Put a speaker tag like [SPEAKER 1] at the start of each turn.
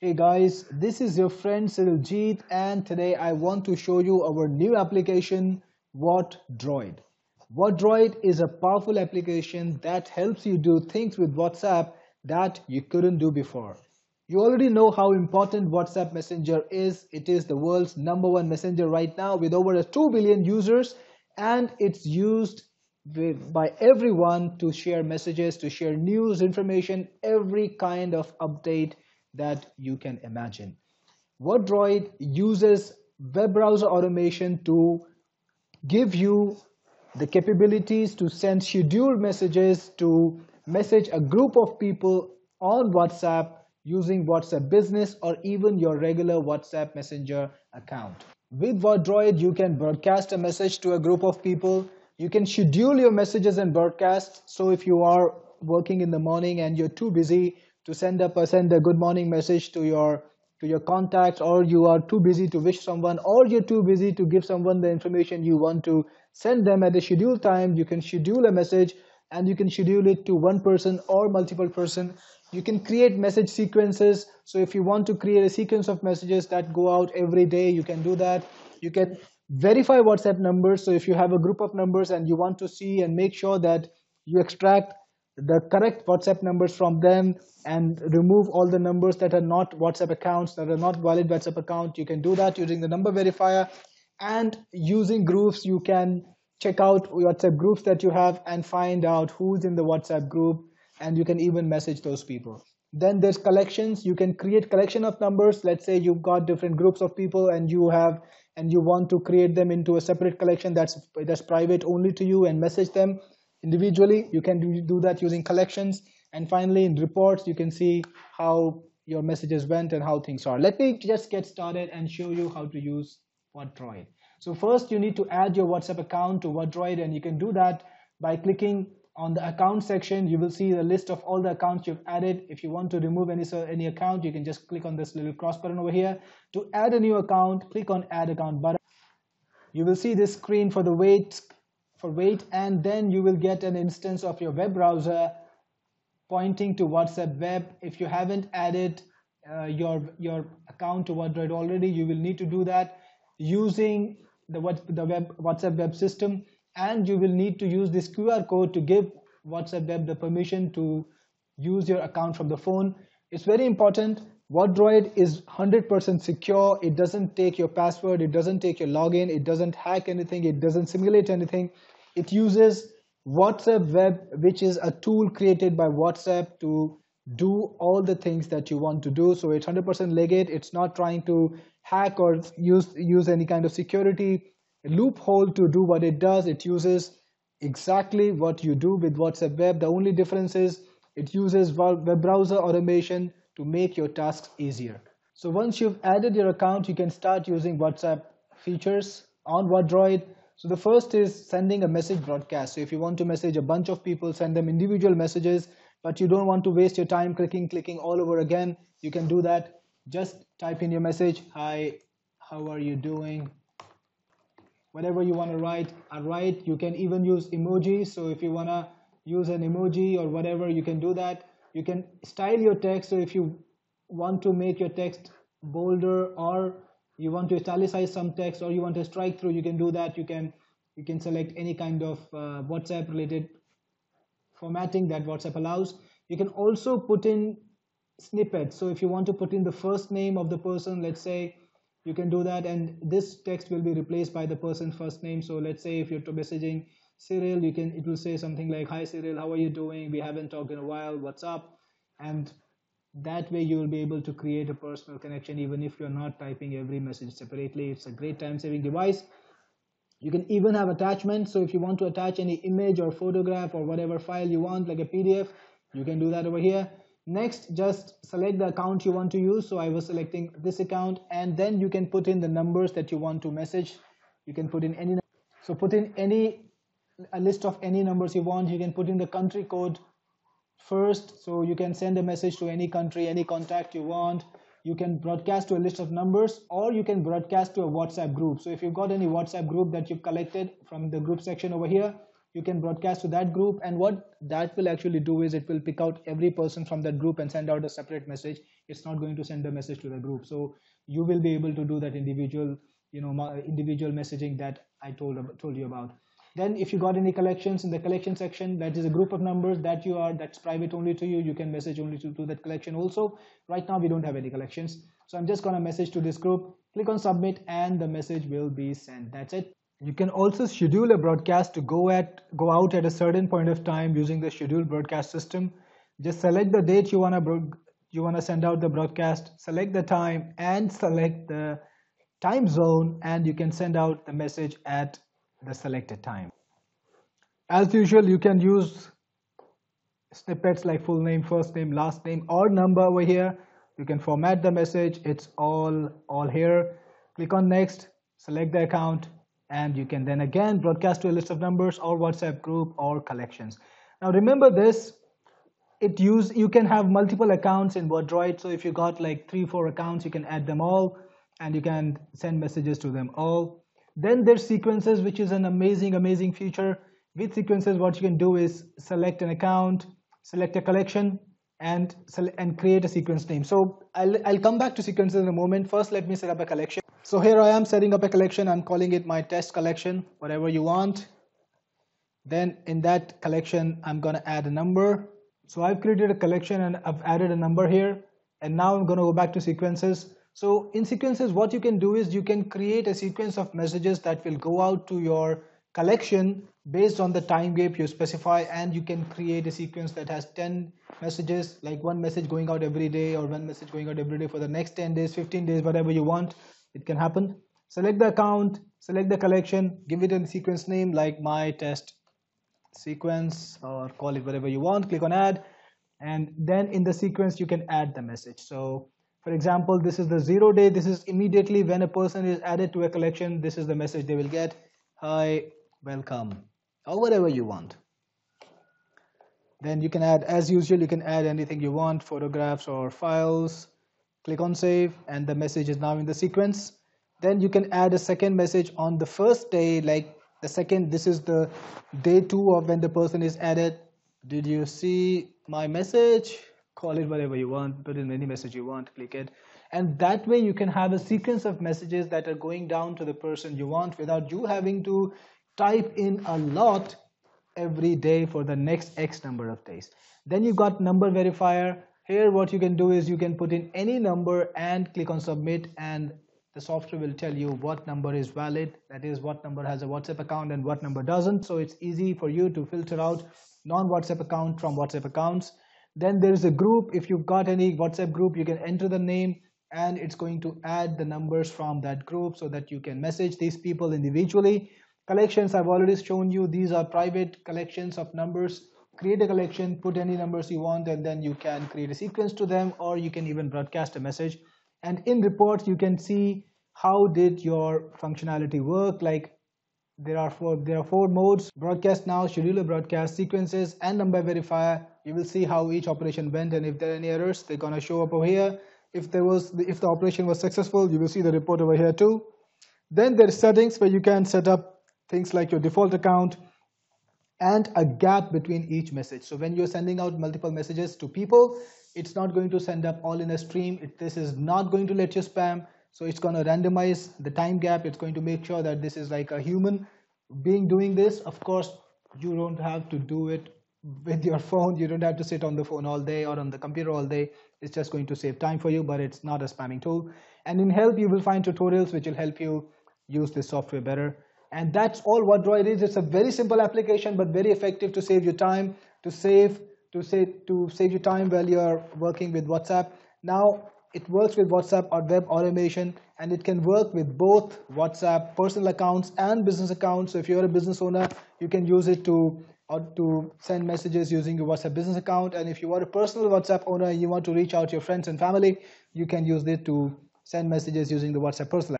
[SPEAKER 1] Hey guys, this is your friend Siljit, and today I want to show you our new application, WhatDROID. WhatDROID is a powerful application that helps you do things with WhatsApp that you couldn't do before. You already know how important WhatsApp Messenger is. It is the world's #1 messenger right now with over 2 billion users, and it's used by everyone to share messages, to share news, information, every kind of update that you can imagine. WhatDROID uses web browser automation to give you the capabilities to send scheduled messages, to message a group of people on WhatsApp using WhatsApp Business or even your regular WhatsApp Messenger account. With WhatDROID, you can broadcast a message to a group of people. You can schedule your messages and broadcasts. So if you are working in the morning and you're too busy to send a good morning message to your contacts, or you are too busy to wish someone, or you're too busy to give someone the information you want to send them at a scheduled time, you can schedule a message and you can schedule it to one person or multiple person. You can create message sequences. So if you want to create a sequence of messages that go out every day, you can do that. You can verify WhatsApp numbers. So if you have a group of numbers and you want to see and make sure that you extract the correct WhatsApp numbers from them and remove all the numbers that are not WhatsApp accounts, that are not valid WhatsApp account, you can do that using the number verifier. And using groups, you can check out WhatsApp groups that you have and find out who's in the WhatsApp group, and you can even message those people. Then there's collections. You can create collection of numbers. Let's say you've got different groups of people and you want to create them into a separate collection that's private only to you and message them individually. You can do that using collections. And finally, in reports, you can see how your messages went and how things are. Let me just get started and show you how to use WhatDROID. So first, you need to add your WhatsApp account to WhatDROID, and you can do that by clicking on the account section. You will see the list of all the accounts you've added. If you want to remove any account, you can just click on this little cross button over here. To add a new account, click on Add Account button. You will see this screen for wait, and then you will get an instance of your web browser pointing to WhatsApp web. If you haven't added your account to WhatDROID already, you will need to do that using the WhatsApp web system, and you will need to use this QR code to give WhatsApp web the permission to use your account from the phone. It's very important. WhatDROID is 100% secure. It doesn't take your password, it doesn't take your login, it doesn't hack anything, it doesn't simulate anything. It uses WhatsApp web, which is a tool created by WhatsApp to do all the things that you want to do. So it's 100% legit. It's not trying to hack or use any kind of security loophole to do what it does. It uses exactly what you do with WhatsApp web. The only difference is it uses web browser automation to make your tasks easier. So once you've added your account, you can start using WhatsApp features on WhatDROID. So the first is sending a message broadcast. So if you want to message a bunch of people, send them individual messages, but you don't want to waste your time clicking all over again, you can do that. Just type in your message, hi, how are you doing? Whatever you want to write. You can even use emojis. So if you want to use an emoji or whatever, you can do that. You can style your text. So if you want to make your text bolder, or you want to italicize some text, or you want to strike through, you can do that. You can select any kind of WhatsApp related formatting that WhatsApp allows. You can also put in snippets. So if you want to put in the first name of the person, let's say, you can do that, and this text will be replaced by the person's first name. So let's say if you're messaging Cyril, it will say something like, hi Cyril, how are you doing? We haven't talked in a while, what's up? And that way you will be able to create a personal connection even if you're not typing every message separately. It's a great time-saving device. You can even have attachments. So if you want to attach any image or photograph or whatever file you want, like a PDF, you can do that over here. Next, just select the account you want to use. So I was selecting this account, and then you can put in the numbers that you want to message. You can put in any, so put in a list of any numbers you want. You can put in the country code first, so you can send a message to any country, any contact you want. You can broadcast to a list of numbers, or you can broadcast to a WhatsApp group. So if you've got any WhatsApp group that you've collected from the group section over here, you can broadcast to that group, and what that will actually do is it will pick out every person from that group and send out a separate message. It's not going to send a message to the group. So you will be able to do that individual, individual messaging that I told you about. Then if you got any collections in the collection section, that is a group of numbers that's private only to you. You can message only to that collection also. Right now we don't have any collections. So I'm just gonna message to this group, click on submit, and the message will be sent. That's it. You can also schedule a broadcast to go out at a certain point of time using the schedule broadcast system. Just select the date you wanna send out the broadcast, select the time and select the time zone, and you can send out the message at the selected time. As usual, you can use snippets like full name, first name, last name, or number over here. You can format the message. It's all here. Click on next, select the account, and you can then again broadcast to a list of numbers or WhatsApp group or collections. Now remember this, you can have multiple accounts in WhatDROID. So if you got like 3-4 accounts, you can add them all and you can send messages to them all. Then there's sequences, which is an amazing feature. With sequences, what you can do is select an account, select a collection, and create a sequence name. So I'll come back to sequences in a moment. First, let me set up a collection. So here I am setting up a collection. I'm calling it my test collection, whatever you want. Then in that collection, I'm gonna add a number. So I've created a collection and I've added a number here. And now I'm gonna go back to sequences. So in sequences, what you can do is you can create a sequence of messages that will go out to your collection based on the time gap you specify, and you can create a sequence that has 10 messages, like one message going out every day or one message going out every day for the next 10 days, 15 days, whatever you want, it can happen. Select the account, select the collection, give it a sequence name like my test sequence, or call it whatever you want, click on add, and then in the sequence you can add the message. So for example, this is the 0 day. This is immediately when a person is added to a collection. This is the message they will get. Hi, welcome, or whatever you want. Then you can add, as usual, you can add anything you want, photographs or files. Click on save, and the message is now in the sequence. Then you can add a second message on the first day, like the second, this is the day 2 of when the person is added. Did you see my message? Call it whatever you want, put in any message you want, click it. And that way you can have a sequence of messages that are going down to the person you want without you having to type in a lot every day for the next X number of days. Then you got number verifier. Here what you can do is you can put in any number and click on submit, and the software will tell you what number is valid, that is what number has a WhatsApp account and what number doesn't. So it's easy for you to filter out non-WhatsApp account from WhatsApp accounts. Then there is a group. If you've got any WhatsApp group, you can enter the name and it's going to add the numbers from that group so that you can message these people individually. Collections, I've already shown you. These are private collections of numbers. Create a collection, put any numbers you want, and then you can create a sequence to them, or you can even broadcast a message. And in reports, you can see how did your functionality work. Like there are four modes: broadcast now, scheduler broadcast, sequences, and number verifier. You will see how each operation went, and if there are any errors, they're gonna show up over here. If the operation was successful, you will see the report over here too. Then there are settings where you can set up things like your default account and a gap between each message. So when you're sending out multiple messages to people, it's not going to send up all in a stream. This is not going to let you spam. So it's going to randomize the time gap. It's going to make sure that this is like a human being doing this. Of course, you don't have to do it with your phone. You don't have to sit on the phone all day or on the computer all day. It's just going to save time for you, but it's not a spamming tool. And in help, you will find tutorials which will help you use this software better. And that's all WhatDROID is. It's a very simple application, but very effective to save you time, to save you time while you are working with WhatsApp. Now it works with WhatsApp or web automation, and it can work with both WhatsApp personal accounts and business accounts. So if you're a business owner, you can use it to send messages using your WhatsApp business account. And if you are a personal WhatsApp owner, you want to reach out to your friends and family, you can use it to send messages using the WhatsApp personal account.